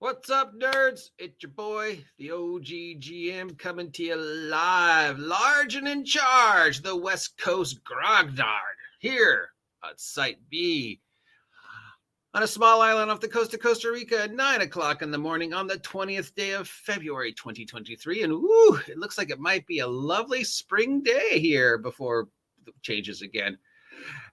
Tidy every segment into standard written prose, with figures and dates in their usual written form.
What's up, nerds? It's your boy, the OGGM, coming to you live, large and in charge, the West Coast Grognard, here at Site B, on a small island off the coast of Costa Rica at 9 o'clock in the morning on the 20th day of February 2023. And woo, it looks like it might be a lovely spring day here before it changes again.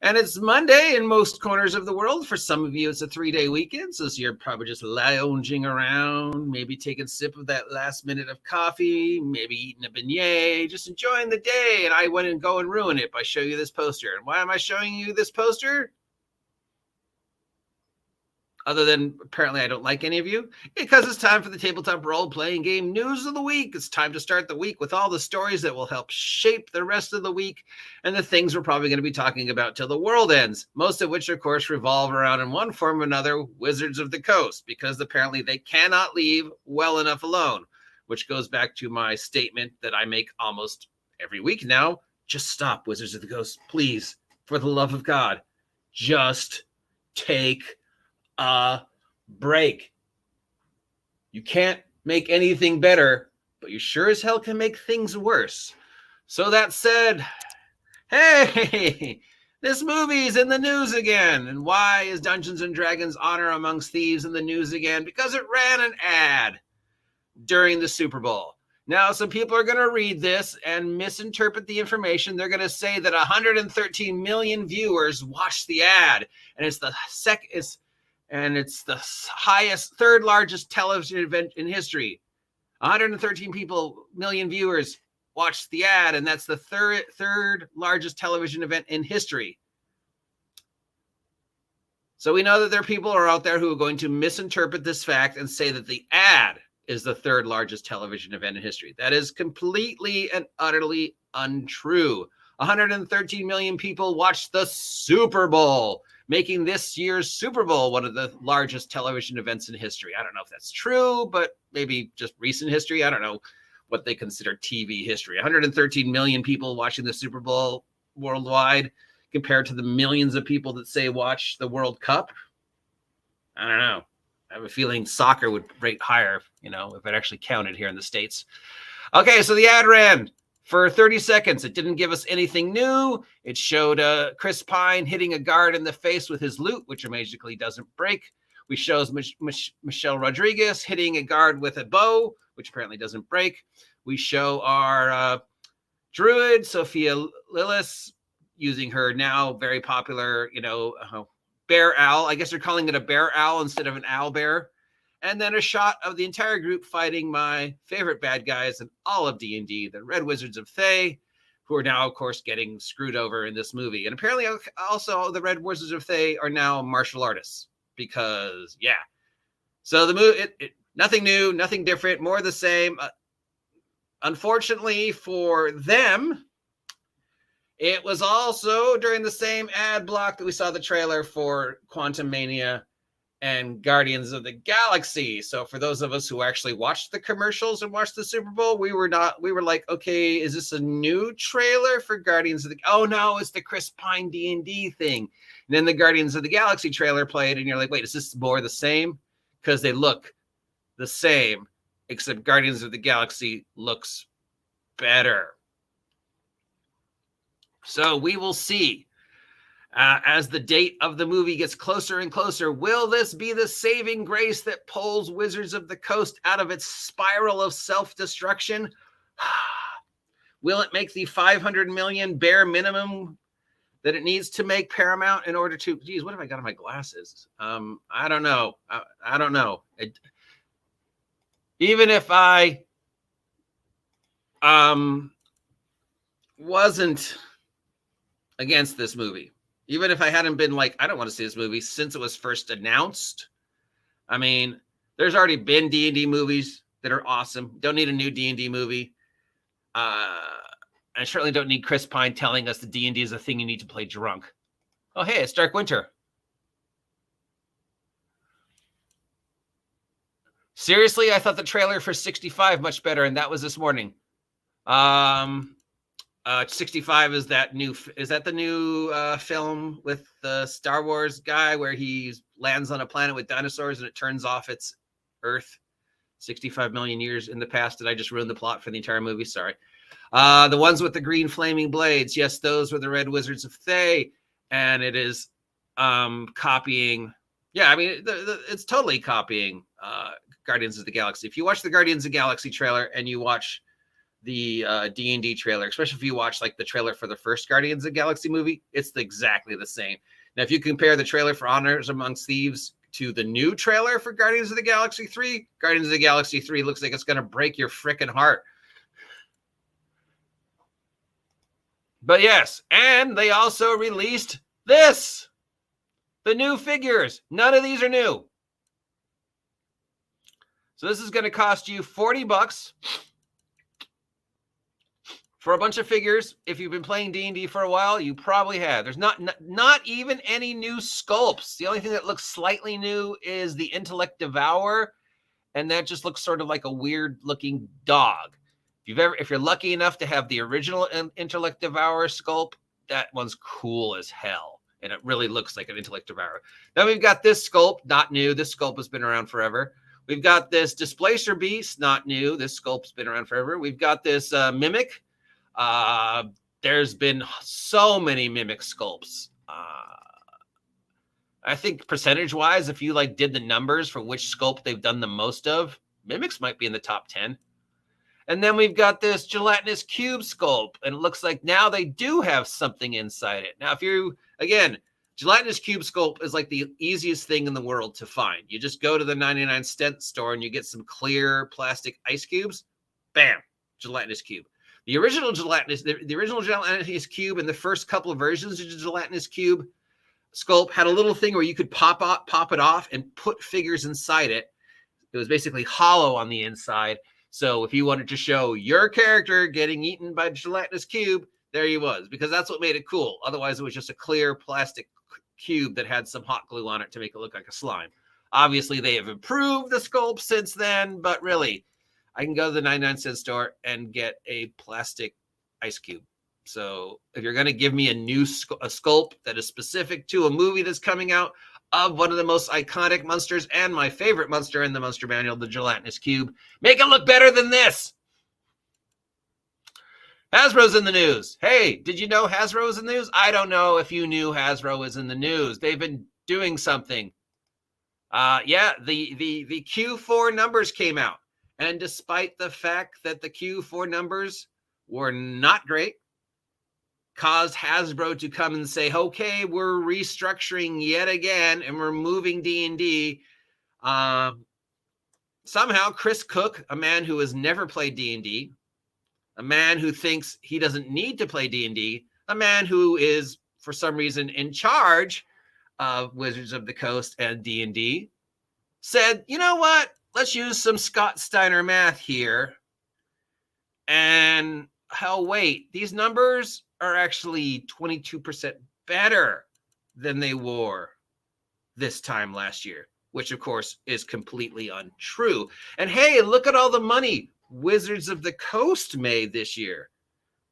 And it's Monday in most corners of the world. For some of you, it's a 3-day weekend, so you're probably just lounging around, maybe taking a sip of that last minute of coffee, maybe eating a beignet, just enjoying the day. And I went and go and ruin it by showing you this poster. And why am I showing you this poster? Other than apparently I don't like any of you, because it's time for the tabletop role-playing game news of the week. It's time to start the week with all the stories that will help shape the rest of the week and the things we're probably going to be talking about till the world ends, most of which, of course, revolve around in one form or another Wizards of the Coast, because apparently they cannot leave well enough alone, which goes back to my statement that I make almost every week now. Just stop, Wizards of the Coast, please, for the love of God. Just take a break. You can't make anything better, but you sure as hell can make things worse. So that said, hey, this movie's in the news again. And why is Dungeons and Dragons Honor Amongst Thieves in the news again? Because it ran an ad during the Super Bowl. Now, some people are going to read this and misinterpret the information. They're going to say that 113 million viewers watched the ad, and it's the highest, third largest television event in history. 113 million viewers watched the ad, and that's the third largest television event in history. So we know that there are people who are out there who are going to misinterpret this fact and say that the ad is the third largest television event in history. That is completely and utterly untrue. 113 million people watched the Super Bowl, making this year's Super Bowl one of the largest television events in history. I don't know if that's true, but maybe just recent history. I don't know what they consider TV history. 113 million people watching the Super Bowl worldwide compared to the millions of people that say watch the World Cup. I don't know. I have a feeling soccer would rate higher, if it actually counted here in the States. Okay, so the ad ran for 30 seconds. It didn't give us anything new. It showed Chris Pine hitting a guard in the face with his lute, which magically doesn't break. We shows Michelle Rodriguez hitting a guard with a bow, which apparently doesn't break. We show our druid, Sophia Lillis, using her now very popular, bear owl. I guess they're calling it a bear owl instead of an owl bear. And then a shot of the entire group fighting my favorite bad guys in all of D&D, the Red Wizards of Thay, who are now, of course, getting screwed over in this movie. And apparently also the Red Wizards of Thay are now martial artists because, yeah. So the movie, nothing new, nothing different, more the same. Unfortunately for them, it was also during the same ad block that we saw the trailer for Quantum Mania and Guardians of the Galaxy. So for those of us who actually watched the commercials and watched the Super Bowl, we were like, okay, is this a new trailer for Guardians of the, oh no, it's the Chris Pine D&D thing. And then the Guardians of the Galaxy trailer played and you're like, wait, is this more the same? Because they look the same, except Guardians of the Galaxy looks better. So we will see. As the date of the movie gets closer and closer, will this be the saving grace that pulls Wizards of the Coast out of its spiral of self-destruction? Will it make the 500 million bare minimum that it needs to make Paramount in order to... Geez, what have I got on my glasses? I don't know. I don't know. Even if I wasn't against this movie, even if I hadn't been like, I don't want to see this movie since it was first announced. I mean, there's already been D&D movies that are awesome. Don't need a new D&D movie. I certainly don't need Chris Pine telling us that D&D is a thing you need to play drunk. Oh, hey, it's Dark Winter. Seriously, I thought the trailer for 65 much better, and that was this morning. 65 is that the new film with the Star Wars guy where he lands on a planet with dinosaurs and it turns off its Earth 65 million years in the past. Did I just ruin the plot for the entire movie? Sorry. The ones with the green flaming blades. Yes, those were the Red Wizards of Thay. And it is copying. Yeah, I mean, it's totally copying Guardians of the Galaxy. If you watch the Guardians of the Galaxy trailer and you watch the D&D trailer, especially if you watch like the trailer for the first Guardians of the Galaxy movie, it's exactly the same. Now, if you compare the trailer for Honors Amongst Thieves to the new trailer for Guardians of the Galaxy 3, Guardians of the Galaxy 3 looks like it's going to break your frickin' heart. But yes, and they also released this. The new figures. None of these are new. So this is going to cost you $40 for a bunch of figures. If you've been playing D&D for a while, you probably have. There's not even any new sculpts. The only thing that looks slightly new is the Intellect Devourer, and that just looks sort of like a weird-looking dog. If you're lucky enough to have the original Intellect Devourer sculpt, that one's cool as hell, and it really looks like an Intellect Devourer. Then we've got this sculpt, not new. This sculpt has been around forever. We've got this Displacer Beast, not new. This sculpt's been around forever. We've got this Mimic. There's been so many Mimic sculpts. I think percentage-wise, if you like did the numbers for which sculpt they've done the most of, Mimics might be in the top 10. And then we've got this gelatinous cube sculpt, and it looks like now they do have something inside it. Now, again, gelatinous cube sculpt is like the easiest thing in the world to find. You just go to the 99-cent store and you get some clear plastic ice cubes. Bam, gelatinous cube. The original gelatinous cube and the first couple of versions of the gelatinous cube sculpt had a little thing where you could pop it off and put figures inside it. It was basically hollow on the inside. So if you wanted to show your character getting eaten by the gelatinous cube, there he was, because that's what made it cool. Otherwise, it was just a clear plastic cube that had some hot glue on it to make it look like a slime. Obviously, they have improved the sculpt since then, but really, I can go to the 99-cent store and get a plastic ice cube. So if you're going to give me a sculpt that is specific to a movie that's coming out of one of the most iconic monsters and my favorite monster in the Monster Manual, the gelatinous cube, make it look better than this. Hasbro's in the news. Hey, did you know Hasbro is in the news? I don't know if you knew Hasbro is in the news. They've been doing something. Yeah, the Q4 numbers came out. And despite the fact that the Q4 numbers were not great, caused Hasbro to come and say, okay, we're restructuring yet again, and we're moving D&D. Somehow Chris Cook, a man who has never played D&D, a man who thinks he doesn't need to play D&D, a man who is, for some reason, in charge of Wizards of the Coast and D&D, said, you know what? Let's use some Scott Steiner math here. And, wait, these numbers are actually 22% better than they were this time last year, which, of course, is completely untrue. And, hey, look at all the money Wizards of the Coast made this year.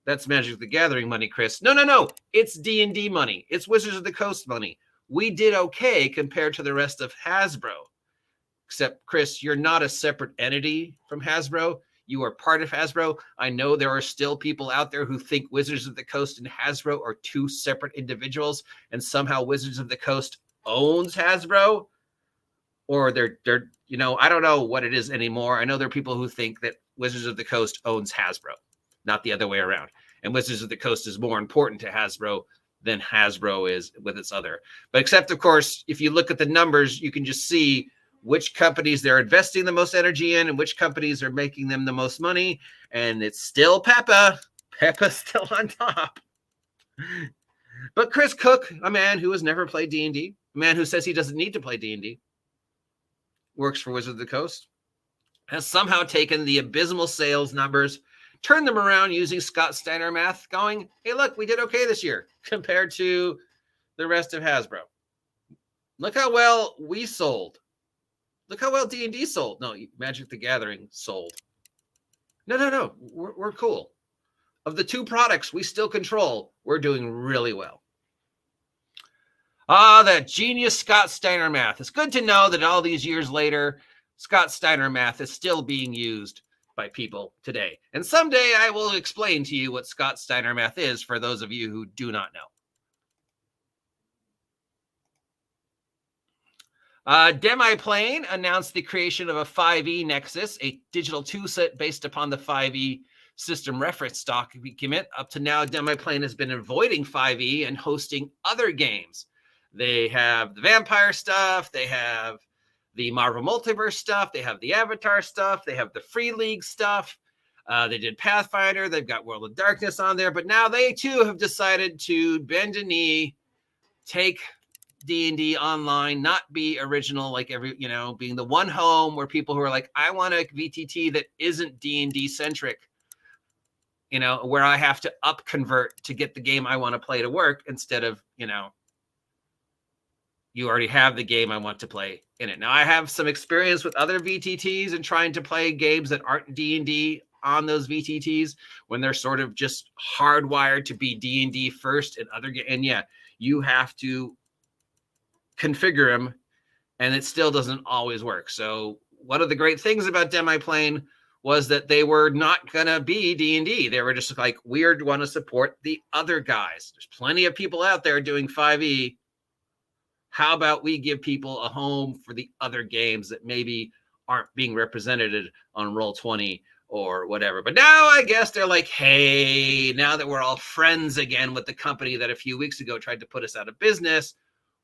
That's Magic the Gathering money, Chris. No. It's D&D money. It's Wizards of the Coast money. We did okay compared to the rest of Hasbro. Except, Chris, you're not a separate entity from Hasbro. You are part of Hasbro. I know there are still people out there who think Wizards of the Coast and Hasbro are two separate individuals, and somehow Wizards of the Coast owns Hasbro. Or they're I don't know what it is anymore. I know there are people who think that Wizards of the Coast owns Hasbro, not the other way around. And Wizards of the Coast is more important to Hasbro than Hasbro is with its other. But except, of course, if you look at the numbers, you can just see which companies they're investing the most energy in and which companies are making them the most money. And it's still Peppa. Peppa's still on top. But Chris Cook, a man who has never played D&D, a man who says he doesn't need to play D&D, works for Wizards of the Coast, has somehow taken the abysmal sales numbers, turned them around using Scott Steiner math, going, hey, look, we did okay this year compared to the rest of Hasbro. Look how well we sold. Look how well D&D sold. No, Magic the Gathering sold. No. We're cool. Of the two products we still control, we're doing really well. That genius Scott Steiner math. It's good to know that all these years later, Scott Steiner math is still being used by people today. And someday I will explain to you what Scott Steiner math is for those of you who do not know. Demiplane announced the creation of a 5e Nexus, a digital toolset based upon the 5e system reference document. Up to now, Demiplane has been avoiding 5e and hosting other games. They have the Vampire stuff, they have the Marvel Multiverse stuff, they have the Avatar stuff, they have the Free League stuff. They did Pathfinder, they've got World of Darkness on there, but now they too have decided to bend a knee, take D&D online, not be original, like being the one home where people who are like, I want a VTT that isn't D&D centric, where I have to up convert to get the game I want to play to work instead of, you already have the game I want to play in it. Now, I have some experience with other VTTs and trying to play games that aren't D&D on those VTTs when they're sort of just hardwired to be D&D first and other and yeah, you have to configure them, and it still doesn't always work. So one of the great things about Demiplane was that they were not going to be D&D. They were just like, we want to support the other guys. There's plenty of people out there doing 5e. How about we give people a home for the other games that maybe aren't being represented on Roll20 or whatever? But now I guess they're like, hey, now that we're all friends again with the company that a few weeks ago tried to put us out of business,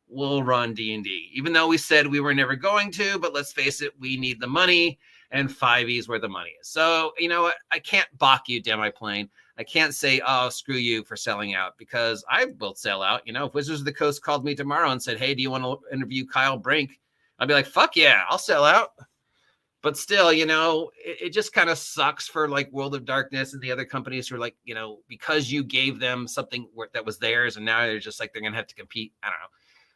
we'll run D&D, even though we said we were never going to, but let's face it, we need the money, and 5e is where the money is. So, you know what? I can't balk you, Demiplane. I can't say, oh, screw you for selling out, because I will sell out. If Wizards of the Coast called me tomorrow and said, hey, do you want to interview Kyle Brink? I'd be like, fuck yeah, I'll sell out. But still, it just kind of sucks for like World of Darkness and the other companies who are like, because you gave them something that was theirs, and now they're just like, they're going to have to compete. I don't know.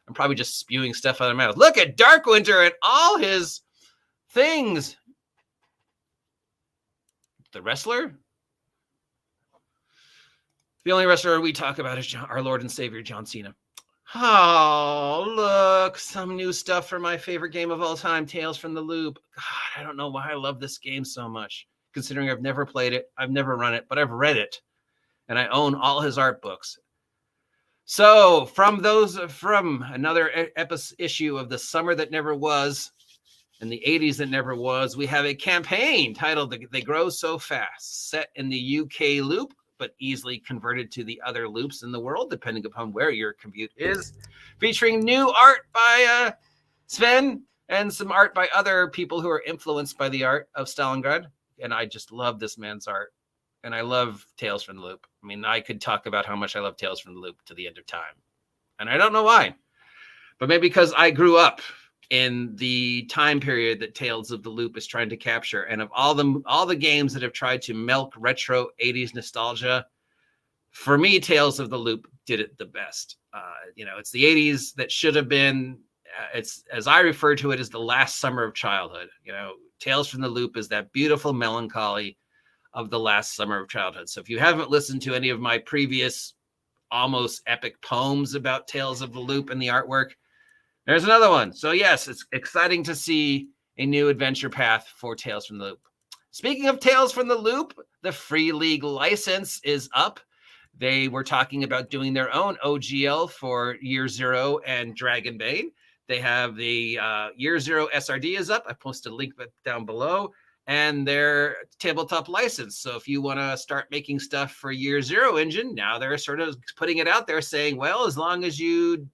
I'm probably just spewing stuff out of my mouth. Look at Darkwinter and all his things. The wrestler? The only wrestler we talk about is our Lord and Savior, John Cena. Oh, look, some new stuff for my favorite game of all time, Tales from the Loop. God, I don't know why I love this game so much, considering I've never played it, I've never run it, but I've read it, and I own all his art books. So from another issue of The Summer That Never Was in the 80s that never was, we have a campaign titled They Grow So Fast, set in the UK loop, but easily converted to the other loops in the world, depending upon where your commute is, featuring new art by Sven and some art by other people who are influenced by the art of Stalingrad. And I just love this man's art. And I love Tales from the Loop. I mean, I could talk about how much I love Tales from the Loop to the end of time. And I don't know why. But maybe because I grew up in the time period that Tales of the Loop is trying to capture. And of all the games that have tried to milk retro 80s nostalgia, for me, Tales of the Loop did it the best. It's the 80s that should have been, it's, as I refer to it, as the last summer of childhood. Tales from the Loop is that beautiful melancholy of the last summer of childhood. So if you haven't listened to any of my previous almost epic poems about Tales of the Loop and the artwork, there's another one. So yes, it's exciting to see a new adventure path for Tales from the Loop. Speaking of Tales from the Loop, the Free League license is up. They were talking about doing their own OGL for Year Zero and Dragonbane. They have the Year Zero SRD is up. I posted a link down below. And their tabletop license. So if you want to start making stuff for Year Zero engine, now they're sort of putting it out there saying, well, as long as you,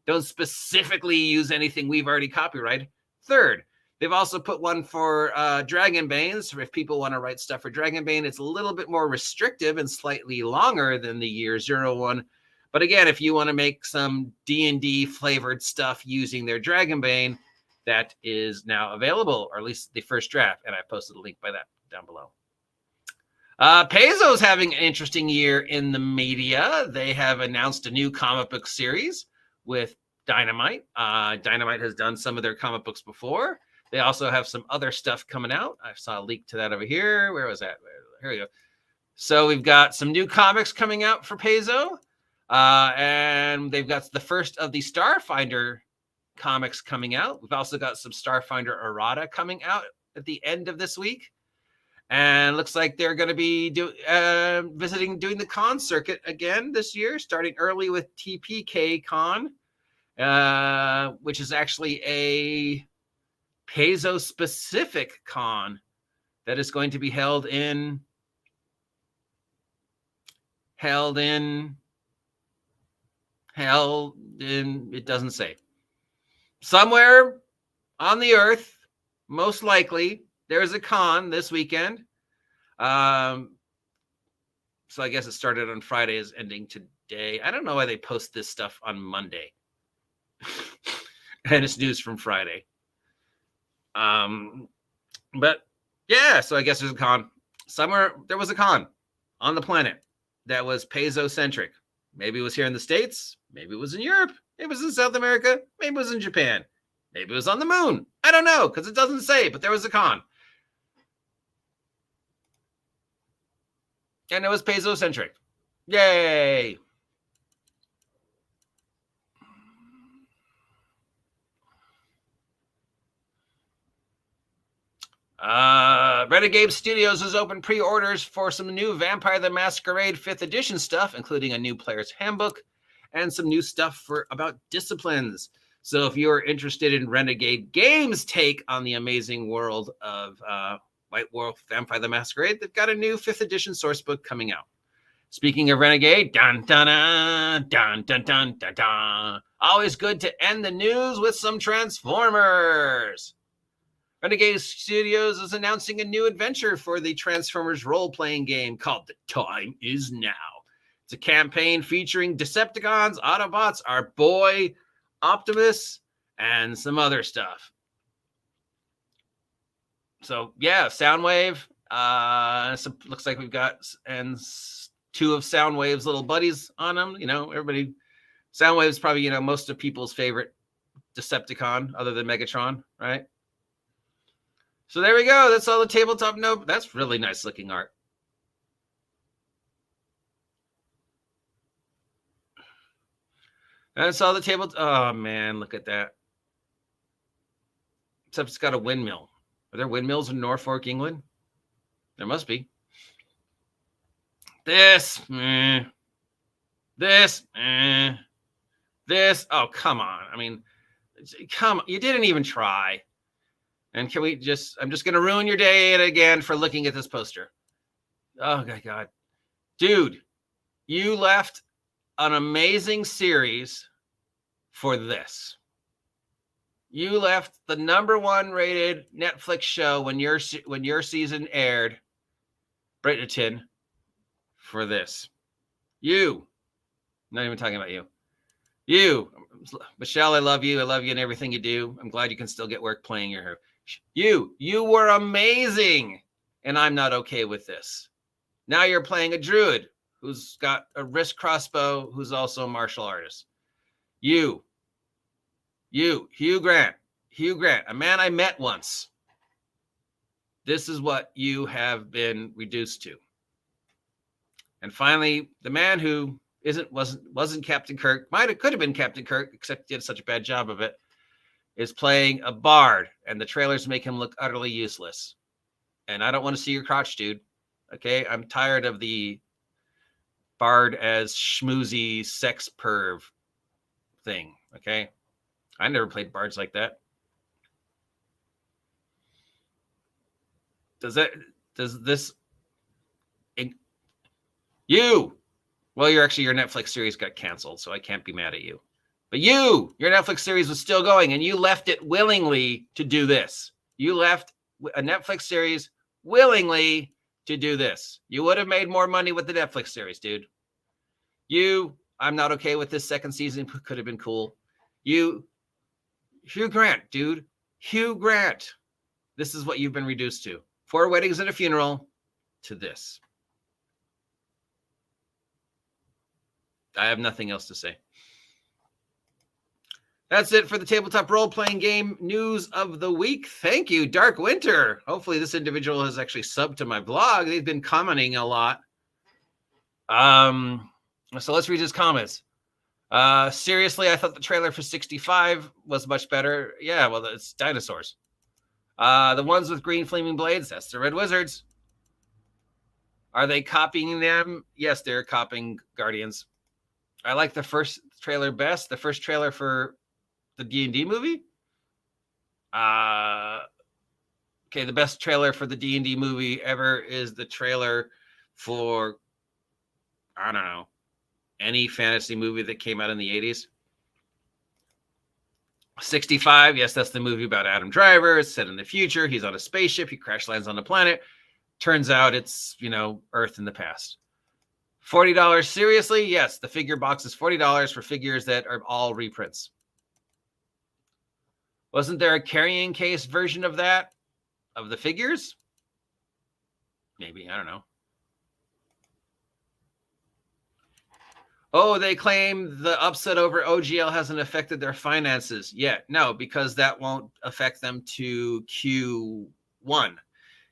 don't specifically use anything we've already copyrighted. Third, they've also put one for Dragonbane. So if people want to write stuff for Dragonbane, it's a little bit more restrictive and slightly longer than the Year Zero one. But again, if you want to make some D&D flavored stuff using their Dragonbane, that is now available, or at least the first draft. And I posted a link by that down below. Paizo's having an interesting year in the media. They have announced a new comic book series with Dynamite. Dynamite has done some of their comic books before. They also have some other stuff coming out. I saw a link to that over here. Where was that? Here we go. So we've got some new comics coming out for Paizo. And they've got the first of the Starfinder comics coming out. We've also got some Starfinder errata coming out at the end of this week. And looks like they're going to be doing the con circuit again this year, starting early with TPK Con, which is actually a Paizo-specific con that is going to be held in, it doesn't say. Somewhere on the earth, most likely, there's a con this weekend. So I guess it started on Friday, is ending today. I don't know why they post this stuff on Monday. And it's news from Friday. But yeah, so I guess there's a con. Somewhere there was a con on the planet that was Paizo-centric. Maybe it was here in the States. Maybe it was in Europe. Maybe it was in South America. Maybe it was in Japan. Maybe it was on the moon. I don't know, because it doesn't say, but there was a con. And it was Paizo-centric. Yay! Renegade Studios has opened pre-orders for some new Vampire the Masquerade 5th edition stuff, including a new player's handbook and some new stuff about disciplines. So if you're interested in Renegade Games' take on the amazing world of White Wolf Vampire the Masquerade, they've got a new 5th edition sourcebook coming out. Speaking of Renegade, dun dun dun dun dun dun dun dun. Always good to end the news with some Transformers. Renegade Studios is announcing a new adventure for the Transformers role-playing game called The Time Is Now. It's a campaign featuring Decepticons, Autobots, our boy Optimus, and some other stuff. So yeah, Soundwave. So looks like we've got two of Soundwave's little buddies on them. You know, everybody. Soundwave's probably most of people's favorite Decepticon, other than Megatron, right? So there we go. That's all the tabletop. Nope, that's really nice looking art. That's all the table. Oh man, look at that. Except it's got a windmill. Are there windmills in Norfolk, England? There must be. This. Oh, come on. I mean, come on. You didn't even try. And can we I'm just going to ruin your day again for looking at this poster. Oh, my God. Dude, you left an amazing series for this. You left the #1 rated Netflix show when your season aired, Bridgerton, for this. I'm not even talking about you. You, Michelle, I love you. I love you and everything you do. I'm glad you can still get work playing your hero. You were amazing, and I'm not okay with this. Now you're playing a druid who's got a wrist crossbow, who's also a martial artist. Hugh Grant, a man I met once. This is what you have been reduced to. And finally, the man who wasn't Captain Kirk, could have been Captain Kirk, except he did such a bad job of it, is playing a bard, and the trailers make him look utterly useless. And I don't want to see your crotch, dude. Okay, I'm tired of the bard as schmoozy sex perv thing. Okay, I never played bards like that. Does this? Well, your Netflix series got canceled, so I can't be mad at you. But your Netflix series was still going, and you left it willingly to do this. You left a Netflix series willingly to do this. You would have made more money with the Netflix series, dude. I'm not okay with this second season. Could have been cool. Hugh Grant, dude. Hugh Grant. This is what you've been reduced to. 4 weddings and a funeral to this. I have nothing else to say. That's it for the tabletop role-playing game news of the week. Thank you, Dark Winter. Hopefully this individual has actually subbed to my blog. They've been commenting a lot. So let's read his comments. Seriously, I thought the trailer for 65 was much better. Yeah, well, it's dinosaurs. The ones with green flaming blades, that's the Red Wizards. Are they copying them? Yes, they're copying Guardians. I like the first trailer best. The first trailer for the D&D movie. Okay, the best trailer for the D&D movie ever is the trailer for, I don't know, any fantasy movie that came out in the 80s. 65, yes, that's the movie about Adam Driver. It's set in the future. He's on a spaceship. He crash lands on a planet. Turns out it's, Earth in the past. $40, seriously? Yes, the figure box is $40 for figures that are all reprints. Wasn't there a carrying case version of that? Of the figures? Maybe, I don't know. Oh, they claim the upset over OGL hasn't affected their finances yet. No, because that won't affect them to Q1.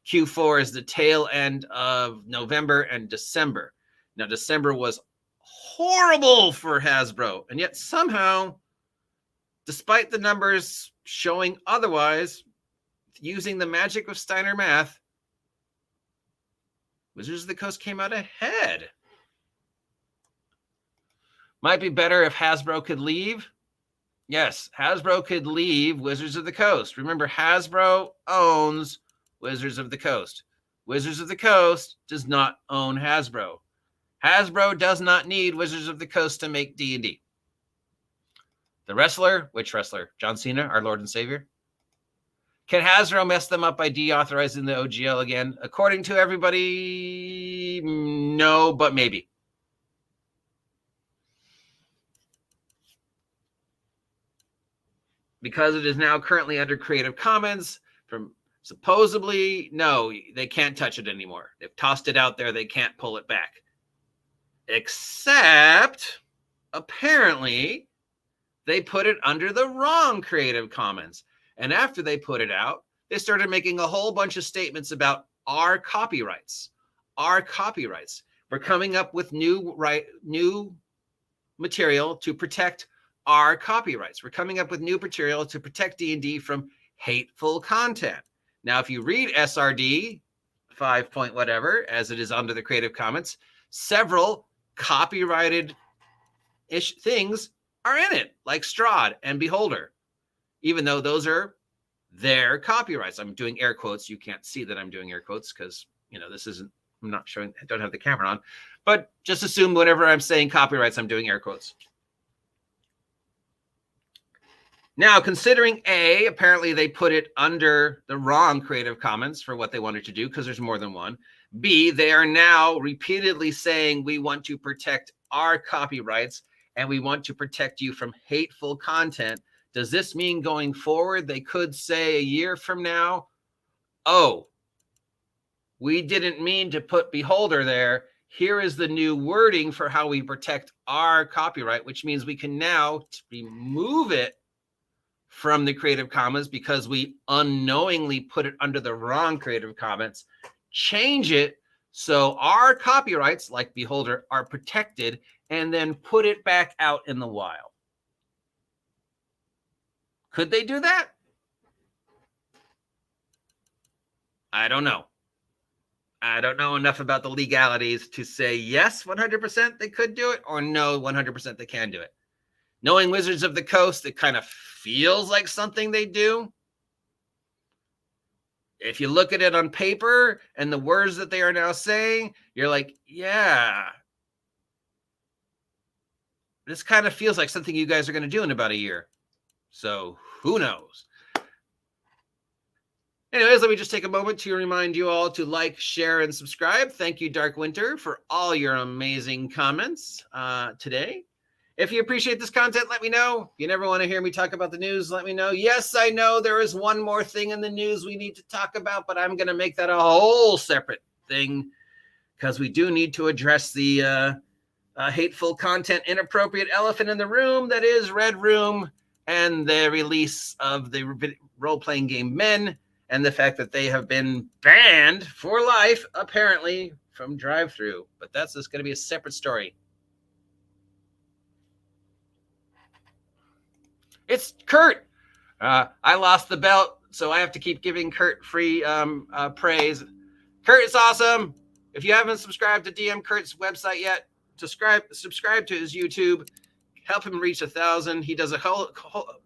Q4 is the tail end of November and December. Now, December was horrible for Hasbro, and yet somehow, despite the numbers showing otherwise, using the magic of Steiner math, Wizards of the Coast came out ahead. Might be better if Hasbro could leave. Yes, Hasbro could leave Wizards of the Coast. Remember, Hasbro owns Wizards of the Coast. Wizards of the Coast does not own Hasbro. Hasbro does not need Wizards of the Coast to make D&D. The wrestler? Which wrestler? John Cena, our Lord and Savior? Can Hasbro mess them up by deauthorizing the OGL again? According to everybody, no, but maybe. Because it is now currently under Creative Commons, from supposedly, no, they can't touch it anymore. They've tossed it out there. They can't pull it back. Except, apparently, they put it under the wrong Creative Commons. And after they put it out, they started making a whole bunch of statements about our copyrights. Our copyrights. We're coming up with new material to protect our copyrights. We're coming up with new material to protect D&D from hateful content. Now, if you read SRD 5 point whatever, as it is under the Creative Commons, several copyrighted-ish things are in it, like Strahd and Beholder, even though those are their copyrights. I'm doing air quotes. You can't see that I'm doing air quotes because, this isn't, I'm not showing, I don't have the camera on, but just assume whenever I'm saying copyrights, I'm doing air quotes. Now, considering A, apparently they put it under the wrong Creative Commons for what they wanted to do because there's more than one. B, they are now repeatedly saying we want to protect our copyrights and we want to protect you from hateful content. Does this mean going forward they could say a year from now, oh, we didn't mean to put Beholder there. Here is the new wording for how we protect our copyright, which means we can now remove it from the Creative Commons because we unknowingly put it under the wrong Creative Commons, change it so our copyrights, like Beholder, are protected, and then put it back out in the wild. Could they do that? I don't know. I don't know enough about the legalities to say yes, 100% they could do it, or no, 100% they can do it. Knowing Wizards of the Coast, it kind of feels like something they do. If you look at it on paper and the words that they are now saying, you're like, yeah, this kind of feels like something you guys are going to do in about a year. So who knows? Anyways, let me just take a moment to remind you all to like, share, and subscribe. Thank you, Dark Winter, for all your amazing comments today. If you appreciate this content, let me know. If you never want to hear me talk about the news, let me know. Yes, I know there is one more thing in the news we need to talk about, but I'm going to make that a whole separate thing because we do need to address the hateful content, inappropriate elephant in the room that is Red Room and the release of the role-playing game Men and the fact that they have been banned for life, apparently, from drive-thru. But that's just going to be a separate story. It's Kurt. I lost the belt, so I have to keep giving Kurt free praise. Kurt is awesome. If you haven't subscribed to DM Kurt's website yet, subscribe to his YouTube. Help him reach 1,000. He does a whole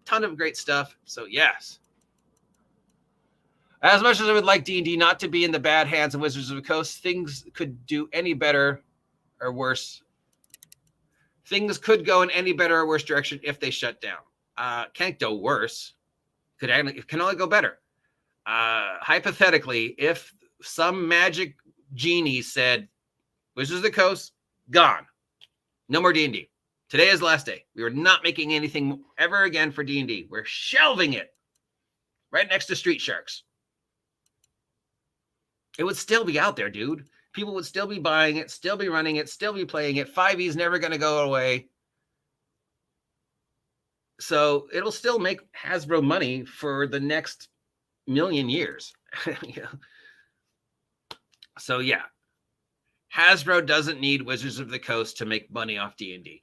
ton of great stuff. So yes. As much as I would like D&D not to be in the bad hands of Wizards of the Coast, things could do any better or worse. Things could go in any better or worse direction if they shut down. Can't go worse. It can only go better. Hypothetically, if some magic genie said, Wizards of the Coast, gone. No more D&D. Today is the last day. We are not making anything ever again for D&D. We're shelving it right next to Street Sharks. It would still be out there, dude. People would still be buying it, still be running it, still be playing it. 5e is never going to go away. So it'll still make Hasbro money for the next million years. Yeah. So yeah, Hasbro doesn't need Wizards of the Coast to make money off D&D.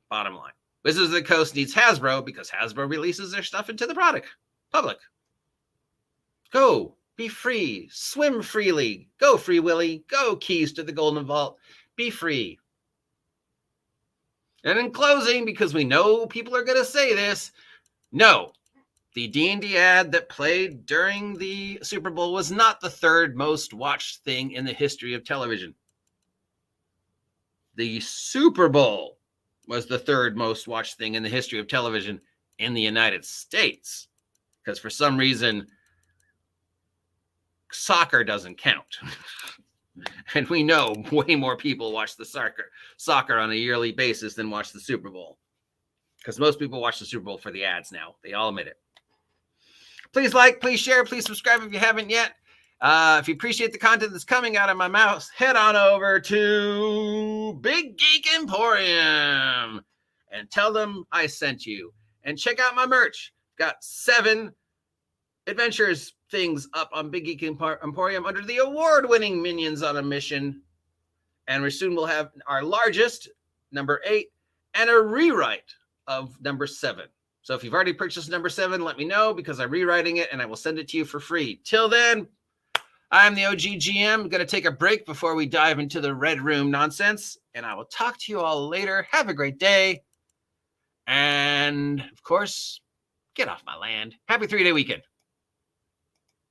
Bottom line. Wizards of the Coast needs Hasbro because Hasbro releases their stuff into the public. Go. Be free. Swim freely. Go, Free Willy. Go, Keys to the Golden Vault. Be free. And in closing, because we know people are going to say this, no, the D&D ad that played during the Super Bowl was not the third most watched thing in the history of television. The Super Bowl was the third most watched thing in the history of television in the United States. Because for some reason, soccer doesn't count. And we know way more people watch the soccer on a yearly basis than watch the Super Bowl. Because most people watch the Super Bowl for the ads now. They all admit it. Please like, please share, please subscribe if you haven't yet. If you appreciate the content that's coming out of my mouth, head on over to Big Geek Emporium and tell them I sent you. And check out my merch. Got 7 adventures things up on Big Geek Emporium under the award-winning Minions on a Mission. And we soon will have our largest, number 8, and a rewrite of number 7. So if you've already purchased number 7, let me know because I'm rewriting it and I will send it to you for free. Till then, I'm the OGGM. I'm going to take a break before we dive into the Red Room nonsense. And I will talk to you all later. Have a great day. And, of course, get off my land. Happy 3-day weekend.